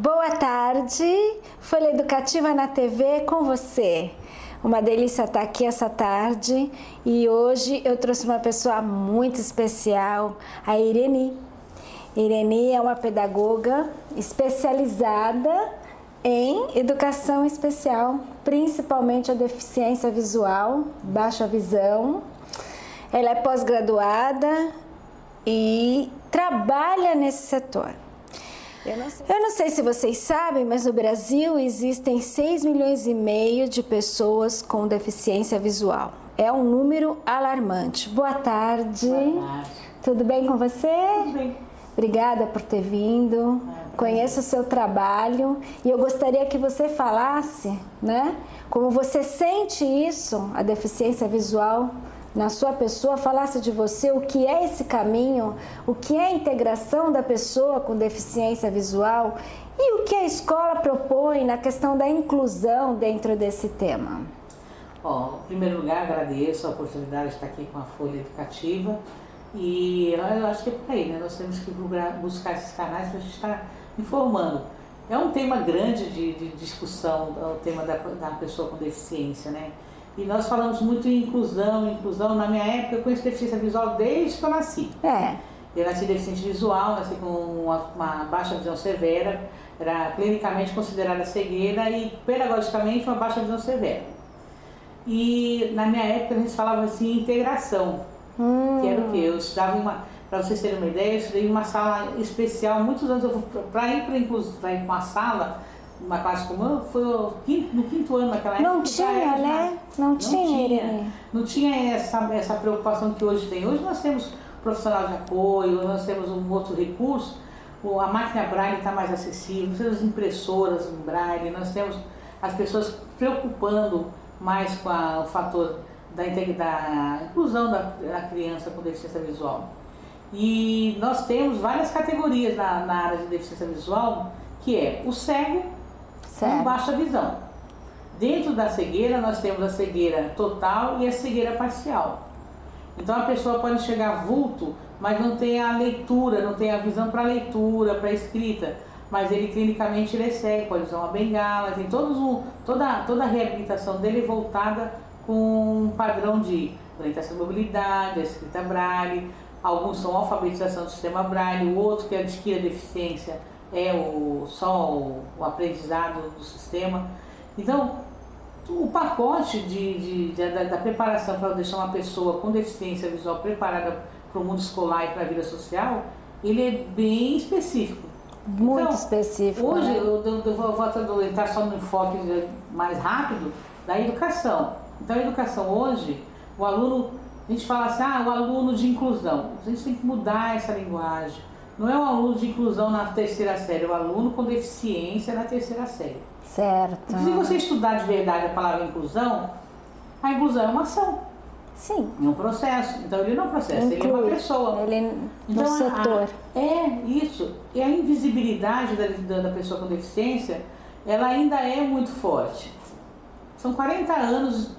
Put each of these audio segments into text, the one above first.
Boa tarde, Folha Educativa na TV com você. Uma delícia estar aqui essa tarde e hoje eu trouxe uma pessoa muito especial, a Ireni. Ireni é uma pedagoga especializada em educação especial, principalmente a deficiência visual, baixa visão. Ela é pós-graduada e trabalha nesse setor. Eu não sei se vocês sabem, mas no Brasil existem 6,5 milhões de pessoas com deficiência visual. É um número alarmante. Boa tarde. Boa tarde. Tudo bem com você? Tudo bem. Obrigada por ter vindo. Conheço o seu trabalho e eu gostaria que você falasse, né? Como você sente isso, a deficiência visual na sua pessoa, falasse de você, o que é esse caminho, o que é a integração da pessoa com deficiência visual e o que a escola propõe na questão da inclusão dentro desse tema. Bom, em primeiro lugar, agradeço a oportunidade de estar aqui com a Folha Educativa e eu acho que é por aí, né? Nós temos que buscar esses canais para a gente estar informando. É um tema grande de discussão, o tema da pessoa com deficiência, né? E nós falamos muito em inclusão. Na minha época, eu conheço deficiência visual desde que eu nasci. Eu nasci deficiente visual, nasci com uma baixa visão severa, era clinicamente considerada cegueira e pedagogicamente uma baixa visão severa. E na minha época a gente falava assim integração, que era o quê? Eu estudava para vocês terem uma ideia, eu estudei em uma sala especial, muitos anos para ir para uma sala, uma classe comum, foi no 5º ano naquela época. Não tinha, né? Não tinha essa preocupação que hoje tem. Hoje nós temos profissional de apoio, nós temos um outro recurso, a máquina Braille está mais acessível, nós temos impressoras em Braille, nós temos as pessoas preocupando mais com o fator da inclusão da criança com deficiência visual. E nós temos várias categorias na área de deficiência visual, que é o cego com baixa visão. Dentro da cegueira, nós temos a cegueira total e a cegueira parcial. Então a pessoa pode enxergar vulto, mas não tem a leitura, não tem a visão para leitura, para escrita. Mas ele clinicamente ele é cego, pode usar uma bengala, tem toda a reabilitação dele voltada com um padrão de orientação de mobilidade, a escrita Braille. Alguns são alfabetização do sistema Braille, o outro que adquire a deficiência é só o aprendizado do sistema. Então, o pacote da preparação para deixar uma pessoa com deficiência visual preparada para o mundo escolar e para a vida social, ele é bem específico. Muito então, específico. Hoje, né? eu vou entrar só no enfoque mais rápido da educação. Então, a educação hoje, o aluno, a gente fala assim, o aluno de inclusão. A gente tem que mudar essa linguagem. Não é o aluno de inclusão na 3ª série, é o aluno com deficiência na 3ª série. Certo. Se você estudar de verdade a palavra inclusão, a inclusão é uma ação. Sim. É um processo. Então ele não é um processo, ele é uma pessoa. Ele no setor. Isso. E a invisibilidade da pessoa com deficiência, ela ainda é muito forte. São 40 anos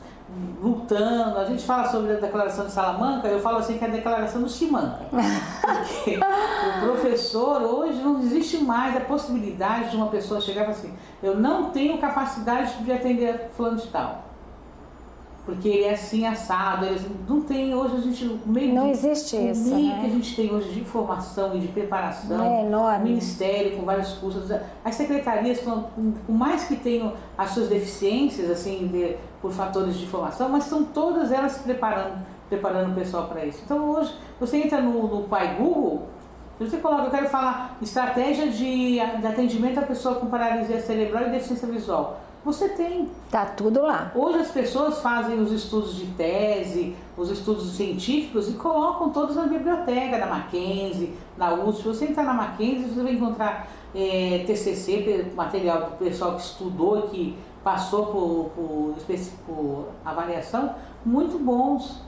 lutando, a gente fala sobre a Declaração de Salamanca, eu falo assim que é a Declaração do Chimanca. Porque o professor, hoje não existe mais a possibilidade de uma pessoa chegar e falar assim, eu não tenho capacidade de atender fulano de tal. Porque ele é assim assado, não tem hoje a gente não existe isso, o meio né? que a gente tem hoje de informação e de preparação, é enorme. O Ministério com vários cursos, as secretarias com mais que tenham as suas deficiências assim por fatores de formação, mas estão todas elas preparando o pessoal para isso. Então hoje você entra no Pai Google, você coloca, eu quero falar estratégia de atendimento à pessoa com paralisia cerebral e deficiência visual. Você tem. Tá tudo lá. Hoje as pessoas fazem os estudos de tese, os estudos científicos e colocam todos na biblioteca da Mackenzie, na USP. Se você entrar na Mackenzie, você vai encontrar TCC, material do pessoal que estudou e que passou por avaliação, muito bons.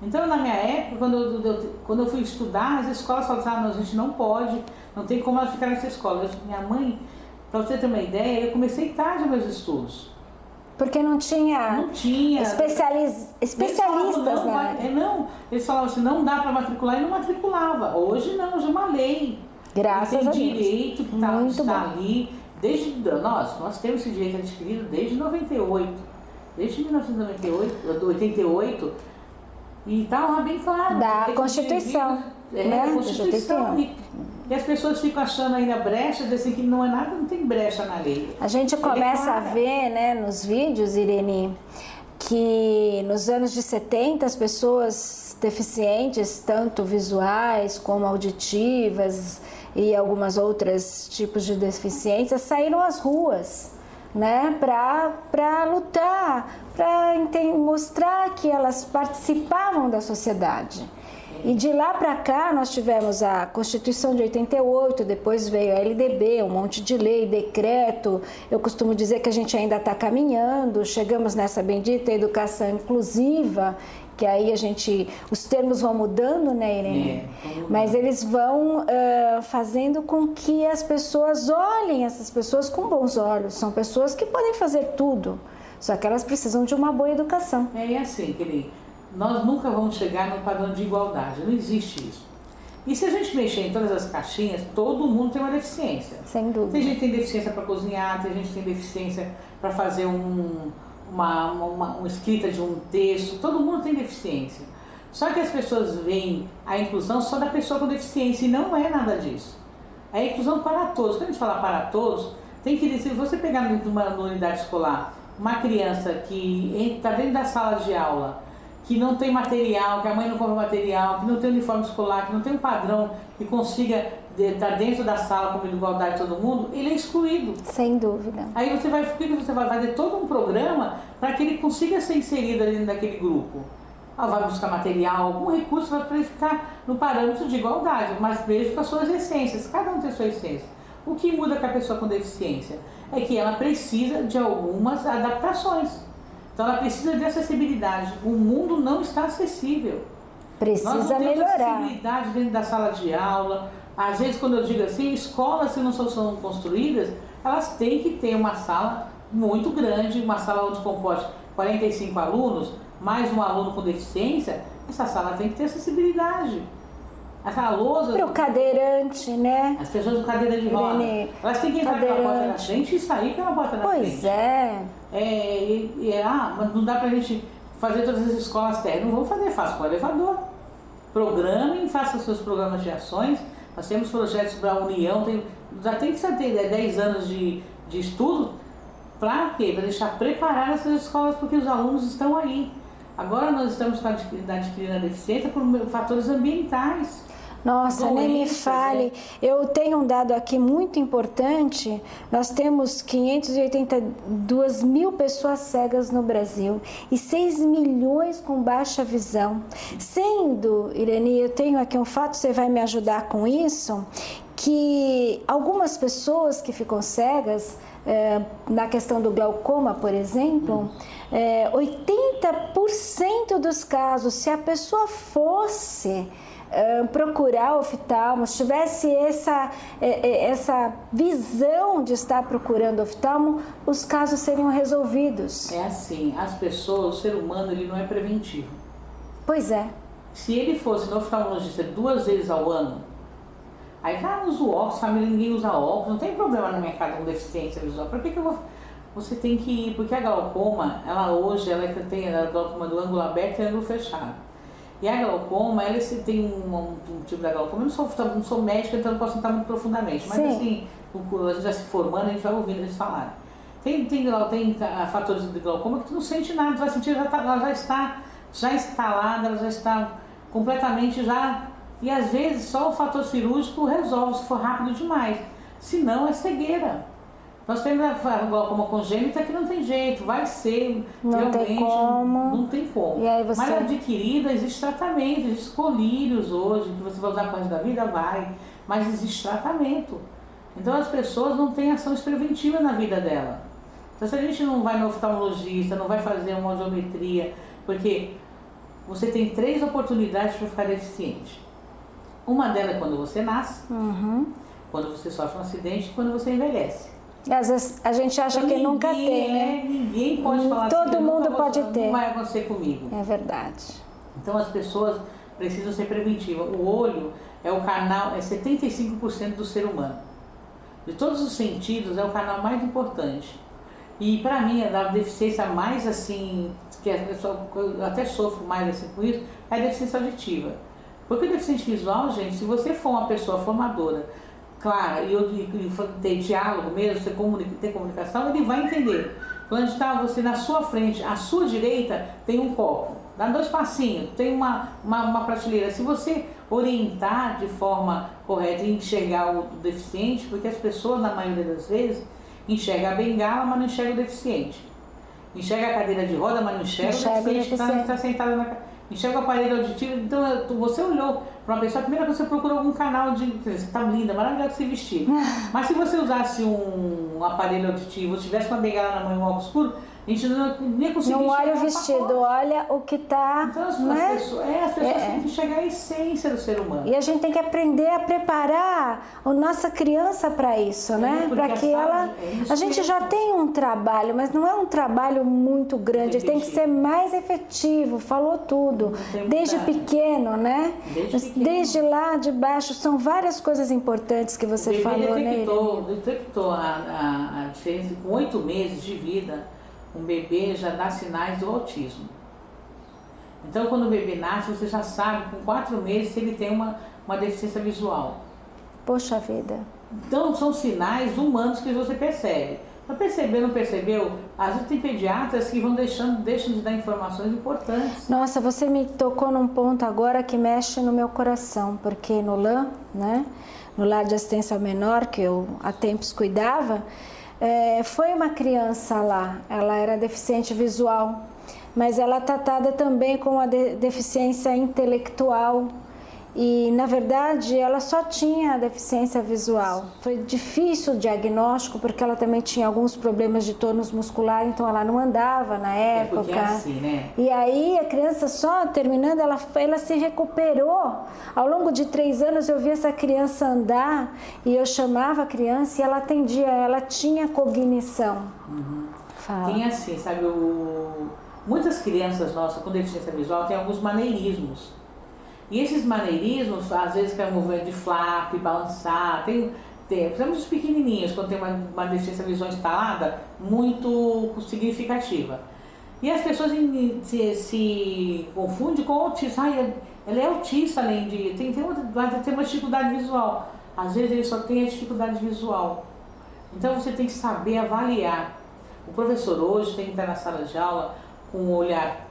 Então, na minha época, quando eu fui estudar, as escolas falavam, a gente não pode, não tem como ela ficar nessa escola. Minha mãe... Para você ter uma ideia, eu comecei tarde meus estudos. Porque não tinha especialistas, né? Eles falavam assim, não dá para matricular e não matriculava. Hoje não, hoje é uma lei. Graças a Deus. Tem direito que está ali Nós temos esse direito adquirido desde 98, desde 1998, 88, e está lá bem claro. Da Constituição. Da Constituição. E as pessoas ficam achando ainda brecha, assim, que não é nada, não tem brecha na lei. A gente começa a ver, né, nos vídeos, Irene, que nos anos de 70 as pessoas deficientes, tanto visuais como auditivas e algumas outras tipos de deficiências, saíram às ruas, né, para lutar, para mostrar que elas participavam da sociedade. E de lá para cá nós tivemos a Constituição de 88, depois veio a LDB, um monte de lei, decreto. Eu costumo dizer que a gente ainda está caminhando, chegamos nessa bendita educação inclusiva, que aí os termos vão mudando, né, Irene? Mas eles vão fazendo com que as pessoas olhem essas pessoas com bons olhos. São pessoas que podem fazer tudo, só que elas precisam de uma boa educação. É assim, querido. Nós nunca vamos chegar num padrão de igualdade, não existe isso. E se a gente mexer em todas as caixinhas, todo mundo tem uma deficiência. Sem dúvida. Tem gente que tem deficiência para cozinhar, tem gente que tem deficiência para fazer uma escrita de um texto, todo mundo tem deficiência. Só que as pessoas veem a inclusão só da pessoa com deficiência, e não é nada disso. É a inclusão para todos. Quando a gente fala para todos, tem que dizer, se você pegar numa unidade escolar uma criança que está dentro da sala de aula, que não tem material, que a mãe não compra material, que não tem uniforme escolar, que não tem um padrão que consiga estar dentro da sala com igualdade de todo mundo, ele é excluído. Sem dúvida. Aí você vai fazer todo um programa para que ele consiga ser inserido ali naquele grupo. Vai buscar material, algum recurso para ele ficar no parâmetro de igualdade, mas mesmo com as suas essências, cada um tem a sua essência. O que muda com a pessoa com deficiência é que ela precisa de algumas adaptações. Então ela precisa de acessibilidade. O mundo não está acessível. Precisa Nós não temos melhorar. acessibilidade dentro da sala de aula. Às vezes, quando eu digo assim, escolas que não são construídas, elas têm que ter uma sala muito grande, uma sala onde comporte 45 alunos, mais um aluno com deficiência. Essa sala tem que ter acessibilidade. Essa lousa... Para o cadeirante, né? As pessoas com cadeira de roda, elas têm que entrar pela porta da frente e sair pela porta da frente. Pois é. Mas não dá pra gente fazer todas as escolas técnicas. Não vamos fazer, faça com o elevador. Programem, faça seus programas de ações. Nós temos projetos para a União, já tem que ter 10 anos de estudo. Para quê? Para deixar preparadas essas escolas, porque os alunos estão aí. Agora nós estamos adquirindo a deficiência por fatores ambientais. Nossa, nem me fale. Eu tenho um dado aqui muito importante. Nós temos 582 mil pessoas cegas no Brasil e 6 milhões com baixa visão. Sendo, Irene, eu tenho aqui um fato, você vai me ajudar com isso, que algumas pessoas que ficam cegas, na questão do glaucoma, por exemplo, 80% dos casos, se a pessoa fosse procurar oftalmo, se tivesse essa visão de estar procurando oftalmo, os casos seriam resolvidos. É assim, as pessoas, o ser humano, ele não é preventivo. Pois é. Se ele fosse no oftalmologista 2 vezes ao ano, aí usa óculos, família, ninguém usa óculos, não tem problema na minha casa com deficiência visual. Por que eu vou... Você tem que ir, porque a glaucoma, hoje tem a glaucoma do ângulo aberto e ângulo fechado. E a glaucoma, tem um tipo da glaucoma, eu não sou médica, então não posso entrar muito profundamente, mas assim, a gente já se formando, a gente vai ouvindo eles falarem. Tem fatores de glaucoma que tu não sente nada, tu vai sentir, ela já está instalada, ela já está completamente e às vezes só o fator cirúrgico resolve se for rápido demais, se não é cegueira. Nós temos a glaucoma congênita que não tem jeito, vai ser, realmente, não tem como. E aí você... Mas adquirida, existe tratamento, existe colírios hoje, que você vai usar para o resto da vida, mas existe tratamento. Então as pessoas não têm ações preventivas na vida dela. Então se a gente não vai no oftalmologista, não vai fazer uma audiometria, porque você tem 3 oportunidades para ficar deficiente. Uma delas é quando você nasce, quando você sofre um acidente e quando você envelhece. Às vezes a gente acha que nunca tem, né? Ninguém pode falar assim, todo mundo pode ter. Não vai acontecer comigo. É verdade. Então as pessoas precisam ser preventivas. O olho é o canal, é 75% do ser humano. de todos os sentidos, é o canal mais importante. E para mim, a deficiência mais assim, que eu até sofro mais assim com isso, é a deficiência auditiva. Porque o deficiente visual, gente, se você for uma pessoa formadora, clara, e ter diálogo mesmo, ter comunicação, ele vai entender. Quando está você na sua frente, à sua direita, tem um copo. Dá 2 passinhos, tem uma prateleira. Se você orientar de forma correta e enxergar o deficiente, porque as pessoas, na maioria das vezes, enxergam a bengala, mas não enxergam o deficiente. Enxerga a cadeira de roda, mas não enxerga o deficiente que está sentado na cadeira. Enxerga o aparelho auditivo. Então, você olhou para uma pessoa, a primeira coisa que você procurou algum canal de... Você está linda, maravilhosa se vestir. Mas se você usasse um aparelho auditivo, ou tivesse uma bengala na mão e um óculos escuro, a gente não ia conseguir. Não olha o vestido, olha o que está. Então as pessoas têm que chegar à essência do ser humano. E a gente tem que aprender a preparar a nossa criança para isso, né? Para que ela. A gente já tem um trabalho, mas não é um trabalho muito grande, tem que ser mais efetivo, falou tudo. Desde pequeno, né? Desde lá de baixo, são várias coisas importantes que você falou, né? Detectou a diferença com 8 meses de vida. Um bebê já dá sinais do autismo. Então, quando o bebê nasce, você já sabe, com 4 meses, se ele tem uma deficiência visual. Poxa vida. Então, são sinais humanos que você percebe. Para perceber, não percebeu? Às vezes tem pediatras que deixam de dar informações importantes. Nossa, você me tocou num ponto agora que mexe no meu coração, porque no LAM, né? No Lar de Assistência ao Menor, que eu há tempos cuidava, foi uma criança lá, ela era deficiente visual, mas ela tratada também com a deficiência intelectual e, na verdade, ela só tinha a deficiência visual. Foi difícil o diagnóstico porque ela também tinha alguns problemas de tônus muscular, então ela não andava na época. Porque é assim, né? E aí a criança só terminando, ela se recuperou. Ao longo de 3 anos eu vi essa criança andar e eu chamava a criança e ela atendia, ela tinha cognição. Uhum. Tem assim, sabe, muitas crianças nossas com deficiência visual têm alguns maneirismos. E esses maneirismos, às vezes, que é movimento de flap, balançar, principalmente os pequenininhos, quando tem uma deficiência visual instalada, muito significativa. E as pessoas se confundem com o autista. Ela é autista, além de... Tem uma dificuldade visual. Às vezes ele só tem a dificuldade visual. Então você tem que saber avaliar. O professor hoje tem que estar na sala de aula com um olhar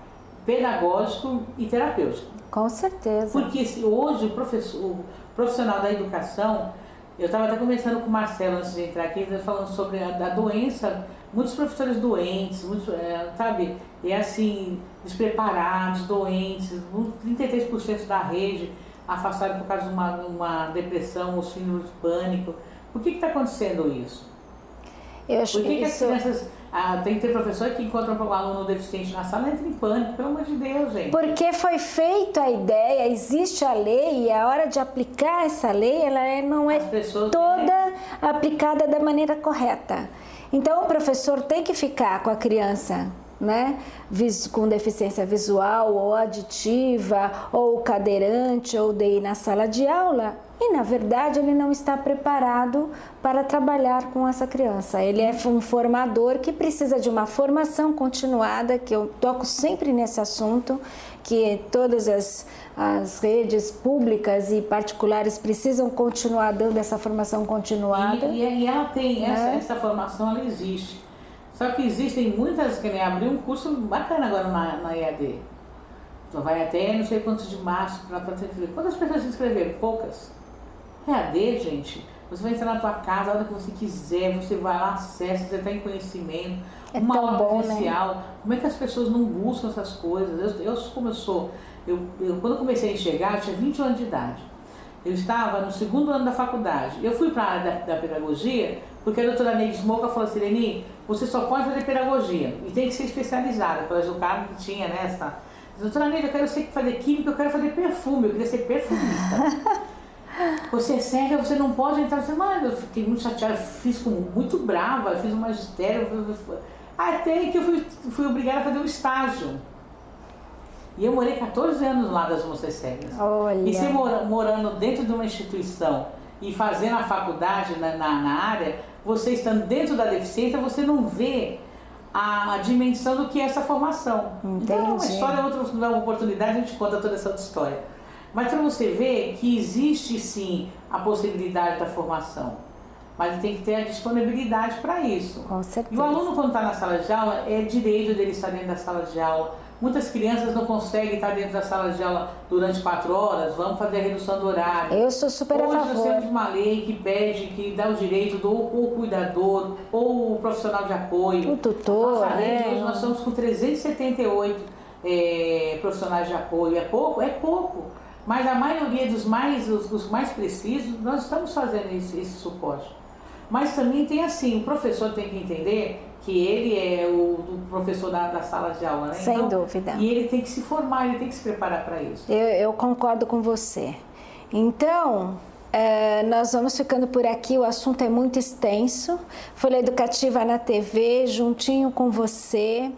pedagógico e terapêutico. Com certeza. Porque hoje o profissional da educação, eu estava até conversando com o Marcelo antes de entrar aqui, falando sobre a doença, muitos professores doentes, sabe, assim, despreparados, doentes, 33% da rede afastados por causa de uma depressão ou síndrome de pânico. Por que está acontecendo isso? Por que as crianças... tem que ter professor que encontra um aluno deficiente na sala e entra em pânico, pelo amor de Deus, gente. Porque foi feita a ideia, existe a lei e a hora de aplicar essa lei, ela não é toda aplicada da maneira correta. Então o professor tem que ficar com a criança, né, com deficiência visual ou auditiva, ou cadeirante, ou DI na sala de aula, e na verdade ele não está preparado para trabalhar com essa criança. Ele é um formador que precisa de uma formação continuada, que eu toco sempre nesse assunto, que todas as redes públicas e particulares precisam continuar dando essa formação continuada. E ela tem, essa formação ela existe. Só que existem muitas, que nem abrir um curso bacana agora na EAD. Então vai até não sei quantos de março para fazer. Quantas pessoas se inscreveram? Poucas. EAD, gente, você vai entrar na tua casa a hora que você quiser, você vai lá, acessa, você está em conhecimento. Uma aula presencial. Né? Como é que as pessoas não buscam essas coisas? Quando eu comecei a enxergar, eu tinha 21 anos de idade. Eu estava no 2º ano da faculdade. Eu fui para a área da pedagogia, porque a doutora Neide Smoca falou assim, Leni, você só pode fazer pedagogia e tem que ser especializada, pela Jucado que tinha nessa. Doutora Neide, eu quero fazer química, eu quero fazer perfume, eu queria ser perfumista. Você é cega, você não pode entrar. Eu fiquei muito chateada, fiz muito brava, fiz um magistério, até que eu fui obrigada a fazer um estágio. E eu morei 14 anos lá das moças cegas. Olha. E você morando dentro de uma instituição e fazendo a faculdade na área, você estando dentro da deficiência, você não vê a dimensão do que é essa formação. Entendi. Então, uma história, uma oportunidade, a gente conta toda essa outra história. Mas para você ver que existe sim a possibilidade da formação, mas tem que ter a disponibilidade para isso. Com certeza. E o aluno, quando está na sala de aula, é direito dele estar dentro da sala de aula. Muitas crianças não conseguem estar dentro da sala de aula durante 4 horas, vamos fazer a redução do horário. Eu sou super a favor. Hoje nós temos uma lei que pede, que dá o direito do ou cuidador, ou o profissional de apoio. O tutor, Nossa rede, hoje nós estamos com 378 profissionais de apoio. É pouco? É pouco. Mas a maioria dos mais precisos, nós estamos fazendo esse suporte. Mas também tem assim, o professor tem que entender que ele é o professor da sala de aula, né? Sem então, dúvida. E ele tem que se formar, ele tem que se preparar para isso. Eu concordo com você. Então, nós vamos ficando por aqui, o assunto é muito extenso. Folha Educativa na TV, juntinho com você.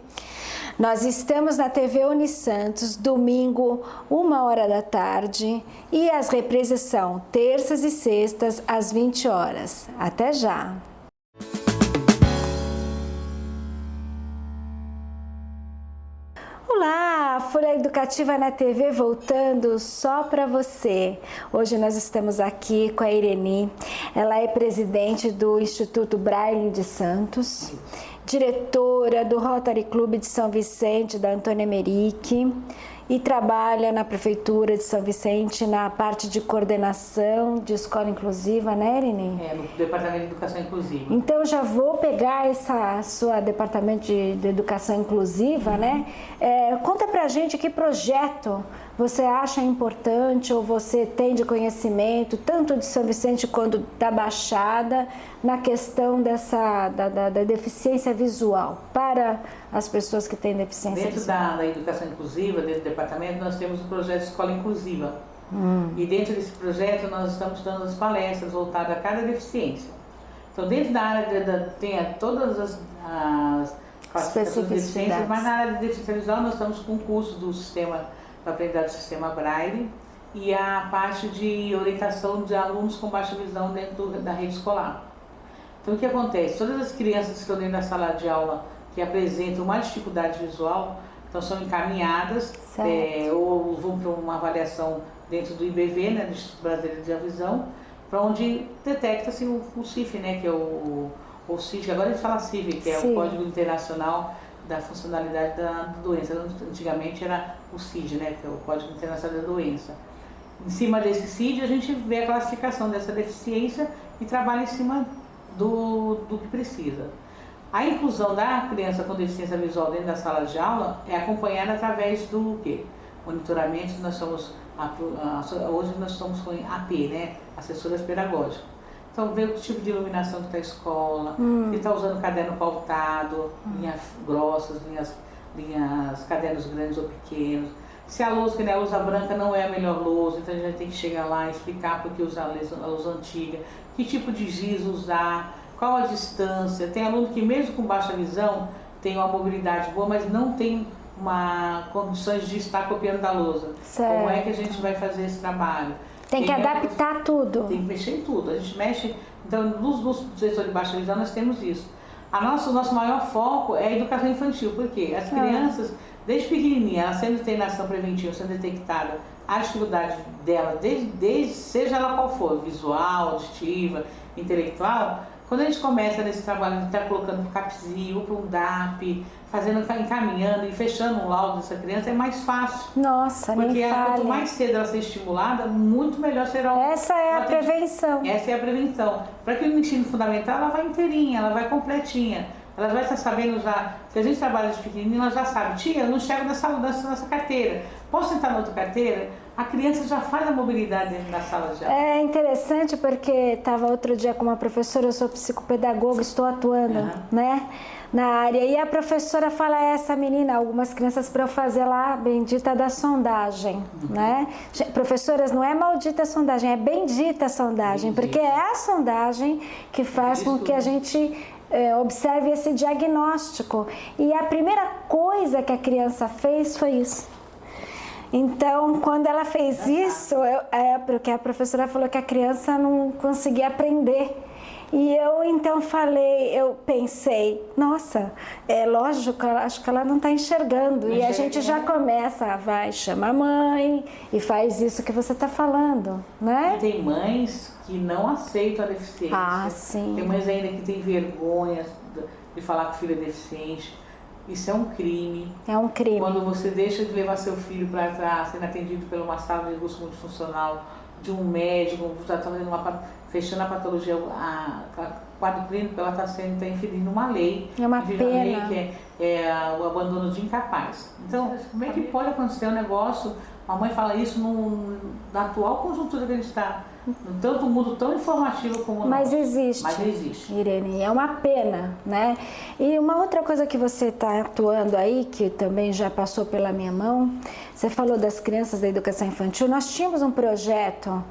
Nós estamos na TV Unisantos, domingo, 1h da tarde, e as reprises são terças e sextas, às 20 horas. Até já! Olá, Folha Educativa na TV voltando só para você. Hoje nós estamos aqui com a Ireni. Ela é presidente do Instituto Braille de Santos, diretora do Rotary Club de São Vicente, da Antônia Emerick, e trabalha na Prefeitura de São Vicente na parte de coordenação de escola inclusiva, né, Irene? No Departamento de Educação Inclusiva. Então já vou pegar essa sua Departamento de Educação Inclusiva, né? Conta pra gente que projeto você acha importante ou você tem de conhecimento, tanto de São Vicente quanto da Baixada, na questão da deficiência visual para as pessoas que têm deficiência visual. Dentro da educação inclusiva, dentro do departamento, nós temos o projeto Escola Inclusiva. E dentro desse projeto nós estamos dando as palestras voltadas a cada deficiência. Então dentro da área tem todas as classificações de deficiências, mas na área de deficiência visual nós estamos com o curso do sistema para aprendizagem do sistema Braille e a parte de orientação de alunos com baixa visão dentro da rede escolar. Então o que acontece? Todas as crianças que estão dentro da sala de aula que apresentam uma dificuldade visual, então são encaminhadas ou vão para uma avaliação dentro do IBV, né, do Instituto Brasileiro de Visão, para onde detecta-se o CIF, né, que é o CIF, agora a gente fala CIF, que é o Código Internacional da Funcionalidade da Doença. Antigamente era o CID, né, que é o Código Internacional da Doença. Em cima desse CID a gente vê a classificação dessa deficiência e trabalha em cima do que precisa. A inclusão da criança com deficiência visual dentro da sala de aula é acompanhada através do quê? Monitoramento. Hoje nós estamos com AP, né? Assessoras pedagógicas. Então, ver o tipo de iluminação que está a escola, se está usando caderno pautado, linhas grossas, cadernos grandes ou pequenos. Se a lousa, que a lousa branca não é a melhor lousa, então a gente tem que chegar lá e explicar porque usar a lousa antiga, que tipo de giz usar, qual a distância. Tem aluno que mesmo com baixa visão tem uma mobilidade boa, mas não tem condições de estar copiando da lousa. Certo. Como é que a gente vai fazer esse trabalho? Tem que adaptar tudo. Tem que mexer em tudo. A gente mexe, então nos setores de baixa visão nós temos isso. O nosso maior foco é a educação infantil, porque as crianças, desde pequenininha, ela sendo treinação preventiva, sendo detectada a dificuldade dela, desde seja ela qual for, visual, auditiva, intelectual, quando a gente começa nesse trabalho de estar colocando para o CAPSI ou para um DAP, encaminhando e fechando um laudo dessa criança, é mais fácil. Nossa, nem porque fale. Quanto mais cedo ela ser estimulada, muito melhor será o... Essa é a prevenção. Essa é a prevenção. Para que no ensino fundamental ela vai inteirinha, ela vai completinha. Ela vai estar sabendo já, se a gente trabalha de pequenininho, ela já sabe, tia, eu não chego nessa carteira, posso sentar na outra carteira? A criança já faz a mobilidade dentro da sala de aula. É interessante porque estava outro dia com uma professora, eu sou psicopedagoga, estou atuando, né, na área, e a professora fala a essa menina, algumas crianças, para eu fazer lá a bendita da sondagem, né? Professoras, não é maldita a sondagem, é bendita a sondagem, porque é a sondagem que faz com que a gente observe esse diagnóstico. E a primeira coisa que a criança fez foi isso. Então, quando ela fez isso, porque a professora falou que a criança não conseguia aprender. E eu então eu pensei, nossa, é lógico, acho que ela não está enxergando. E a gente já começa, chama a mãe e faz isso que você está falando, né? E tem mães que não aceitam a deficiência. Ah, sim. Tem mães ainda que têm vergonha de falar que o filho é deficiente. Isso é um crime. É um crime. Quando você deixa de levar seu filho para estar sendo atendido por uma sala de recurso multifuncional, de um médico, já está fechando a patologia, a quadro clínico, ela está inferindo uma lei. É uma pena. Lei que é o abandono de incapaz. Então, como é que pode acontecer um negócio, a mãe fala isso na atual conjuntura que a gente está, tanto um mundo tão informativo como o Mas nosso. existe. Mas existe. Irene, é uma pena, né? E uma outra coisa que você está atuando aí, que também já passou pela minha mão, você falou das crianças da educação infantil. Nós tínhamos um projeto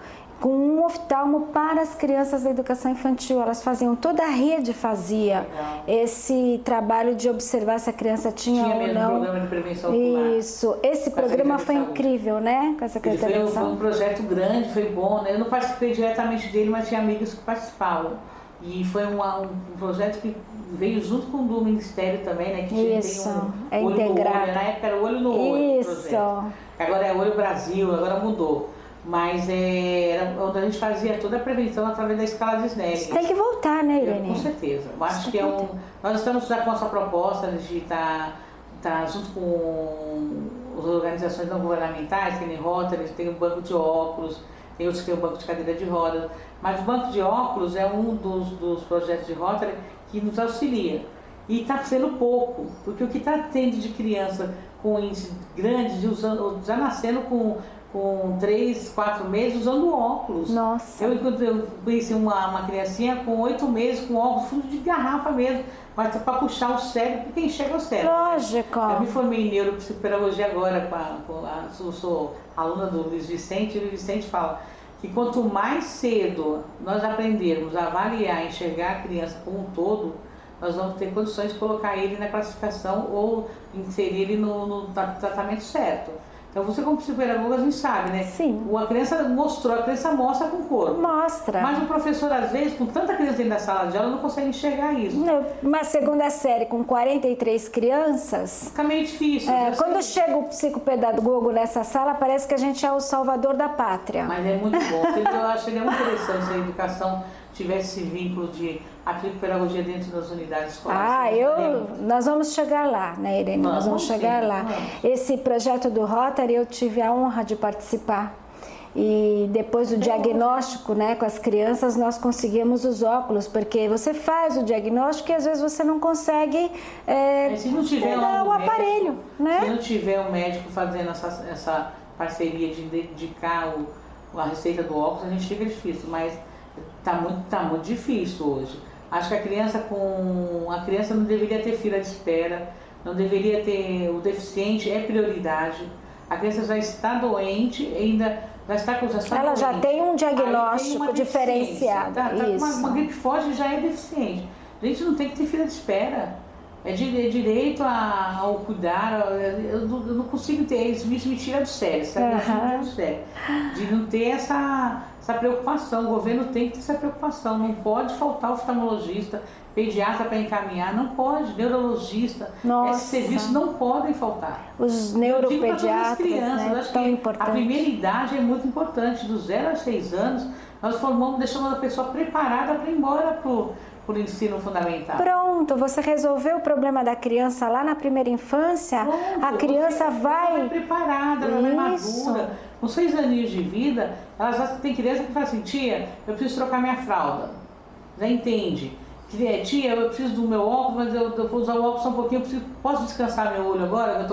com um oftalmo para as crianças da educação infantil. Elas faziam, toda a rede fazia esse trabalho de observar se a criança tinha ou mesmo não. Programa de prevenção ocular. Isso, esse programa foi incrível, né? Com a Secretaria de Saúde. Foi um projeto grande, foi bom, né? Eu não participei diretamente dele, mas tinha amigas que participavam. E foi um projeto que veio junto com o do Ministério também, né? Que isso, tem olho integrado. No olho. Na época era olho no olho. Isso. Agora é Olho Brasil, agora mudou. Mas era onde a gente fazia toda a prevenção através da escala de Snelling. Tem que voltar, né, Irene? Com certeza. Eu acho que nós estamos já com essa proposta de estar junto com as organizações não governamentais, tem Rotary, tem o banco de óculos, tem outros que tem o banco de cadeira de rodas. Mas o banco de óculos é um dos projetos de Rotary que nos auxilia. E está sendo pouco, porque o que está tendo de criança com índice grande, já nascendo com 3, 4 meses usando óculos. Nossa. Eu conheci uma criancinha com 8 meses com óculos fundo de garrafa mesmo, mas para puxar o cérebro, porque quem chega ao cérebro. Lógico. Eu me formei em neuropsicopedagogia agora, sou aluna do Luiz Vicente, e o Luiz Vicente fala que quanto mais cedo nós aprendermos a avaliar, enxergar a criança como um todo, nós vamos ter condições de colocar ele na classificação ou inserir ele no tratamento certo. Então você como psicopedagoga a gente sabe, né? Sim. A criança mostra com o corpo. Mostra. Mas o professor às vezes, com tanta criança dentro da sala de aula, não consegue enxergar isso. Uma segunda série com 43 crianças... Fica meio difícil. Quando chega o psicopedagogo nessa sala, parece que a gente é o salvador da pátria. Mas é muito bom. Eu acho que é muito interessante se a educação tivesse esse vínculo de psicopedagogia dentro das unidades escolares. Nós vamos chegar lá, né, Irene? Nós vamos chegar lá. Esse projeto do Rotary, eu tive a honra de participar. E depois do diagnóstico, né, com as crianças, nós conseguimos os óculos, porque você faz o diagnóstico e às vezes você não consegue se não tiver o aparelho, né? Se não tiver um médico fazendo essa parceria de indicar a receita do óculos, a gente fica difícil, mas tá muito difícil hoje. Acho que a criança não deveria ter fila de espera, não deveria ter, o deficiente é prioridade. A criança já está doente, ela já tem um diagnóstico diferenciado. Uma gripe forte já é deficiente. A gente não tem que ter fila de espera. É direito ao cuidar. Eu não consigo ter isso, me tira do sério, sabe? De não ter essa preocupação. O governo tem que ter essa preocupação. Não pode faltar oftalmologista, pediatra para encaminhar, não pode, neurologista. Esses serviços não podem faltar. Os neuropediatras, as crianças, né, tão importantes. A primeira idade é muito importante, dos 0 a 6 anos, nós deixamos a pessoa preparada para ir embora para o ensino fundamental. Pronto, você resolveu o problema da criança lá na primeira infância. Pronto, a criança ela vai preparada, ela vai madura. Com 6 aninhos de vida, ela já tem criança que fala assim: tia, eu preciso trocar minha fralda. Já entende? Tia, eu preciso do meu óculos, mas eu vou usar o óculos só um pouquinho, posso descansar meu olho agora?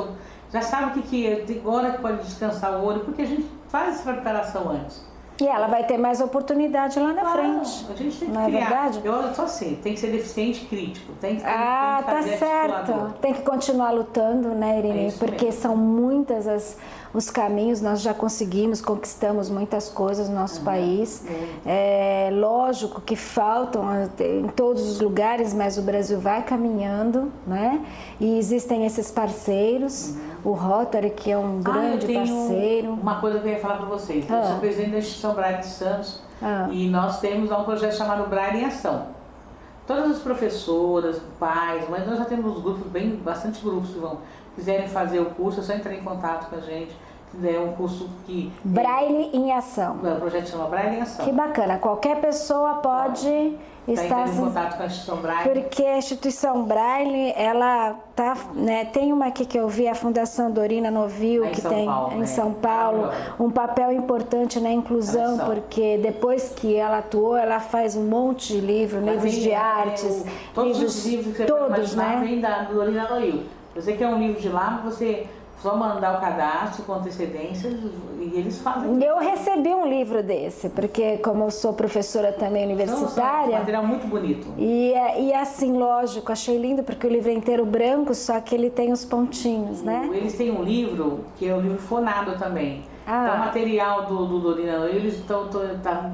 Já sabe o que é, agora que pode descansar o olho, porque a gente faz essa preparação antes. E ela vai ter mais oportunidade lá na frente. A gente tem que não criar. É verdade? Eu sou assim, tem que ser deficiente crítico. Tem que tá certo. Tem que continuar lutando, né, Irene? Porque são muitas os caminhos, nós já conquistamos muitas coisas no nosso país. É lógico que faltam em todos os lugares, mas o Brasil vai caminhando, né? E existem esses parceiros, o Rotary, que é um grande parceiro. Uma coisa que eu ia falar para vocês, eu sou presidente da Instituição Braille de Santos e nós temos um projeto chamado Braille em Ação. Todas as professoras, pais, mas nós já temos grupos, bastante grupos que quiserem fazer o curso, é só entrar em contato com a gente. É um curso que... Braille em Ação. O projeto chama Braille em Ação. Que bacana, qualquer pessoa pode estar em contato com a Instituição Braille. Porque a Instituição Braille, ela tá, né, tem uma aqui que eu vi, a Fundação Dorina Novil, que tem em São Paulo, um papel importante na inclusão, porque depois que ela atuou, ela faz um monte de livros de artes. Todos os livros que você pode imaginar vêm da Dorina Novil. Você quer um livro de lá, você... Só mandar o cadastro com antecedência e eles fazem. Eu recebi um livro desse, porque como eu sou professora também universitária... É um material muito bonito. E assim, lógico, achei lindo, porque o livro é inteiro branco, só que ele tem os pontinhos, né? Eles têm um livro, que é o livro fonado também. Então o material do Dorina, eles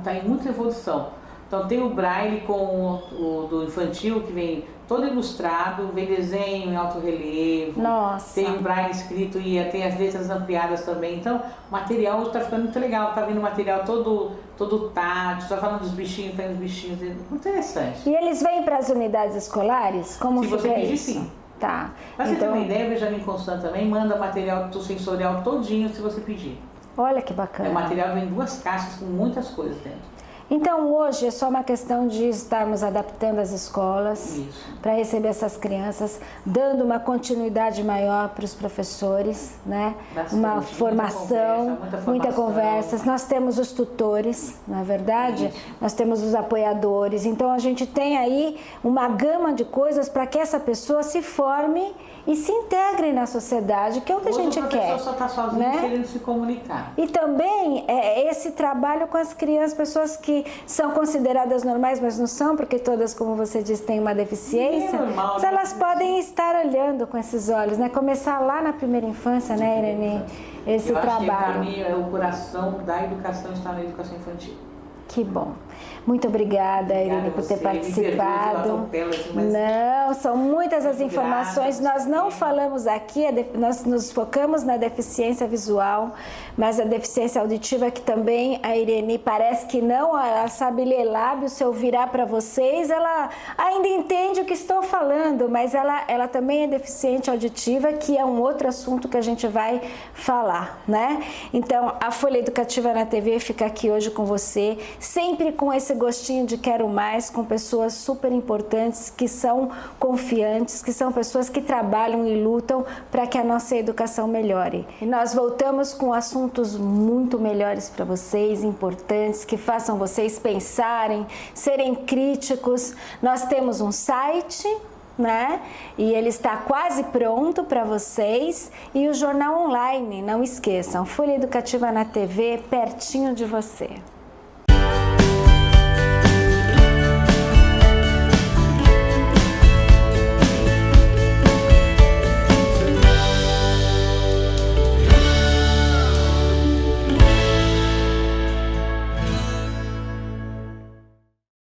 tá em muita evolução. Então tem o Braille com o do infantil, que vem todo ilustrado, vem desenho em alto relevo. Nossa. Tem o Braille escrito e tem as letras ampliadas também. Então o material está ficando muito legal, tá vindo material todo tátil, está falando dos bichinhos, tem os bichinhos, muito interessante. E eles vêm para as unidades escolares? Como se você pedir, isso? Sim. Tá. Pra você ter uma ideia, o Benjamin Constant também manda material sensorial todinho se você pedir. Olha que bacana. O material vem em 2 caixas com muitas coisas dentro. Então hoje é só uma questão de estarmos adaptando as escolas para receber essas crianças, dando uma continuidade maior para os professores, né? Uma formação, muita conversa. Nós temos os tutores, não é verdade? Nós temos os apoiadores. Então a gente tem aí uma gama de coisas para que essa pessoa se forme e se integre na sociedade, que é o que a gente quer. A pessoa só está sozinha, né? Querendo se comunicar. E também esse trabalho com as crianças, pessoas que são consideradas normais, mas não são, porque todas, como você disse, têm uma deficiência. Mas elas podem estar olhando com esses olhos, né? Começar lá na primeira infância, né, Irene? Esse trabalho. Eu acho que o caminho, o coração da educação está na educação infantil. Que bom. Muito obrigada, Irene, por ter participado. Não, são muitas as informações. Nós não falamos aqui, nós nos focamos na deficiência visual, mas a deficiência auditiva, que também a Irene parece que não, ela sabe ler lábios. Se eu virar para vocês, ela ainda entende o que estou falando, mas ela também é deficiente auditiva, que é um outro assunto que a gente vai falar, né? Então, a Folha Educativa na TV fica aqui hoje com você, sempre com esse gostinho de quero mais, com pessoas super importantes, que são confiantes, que são pessoas que trabalham e lutam para que a nossa educação melhore. E nós voltamos com assuntos muito melhores para vocês, importantes, que façam vocês pensarem, serem críticos. Nós temos um site, né? E ele está quase pronto para vocês, e o jornal online, não esqueçam, Folha Educativa na TV, pertinho de você.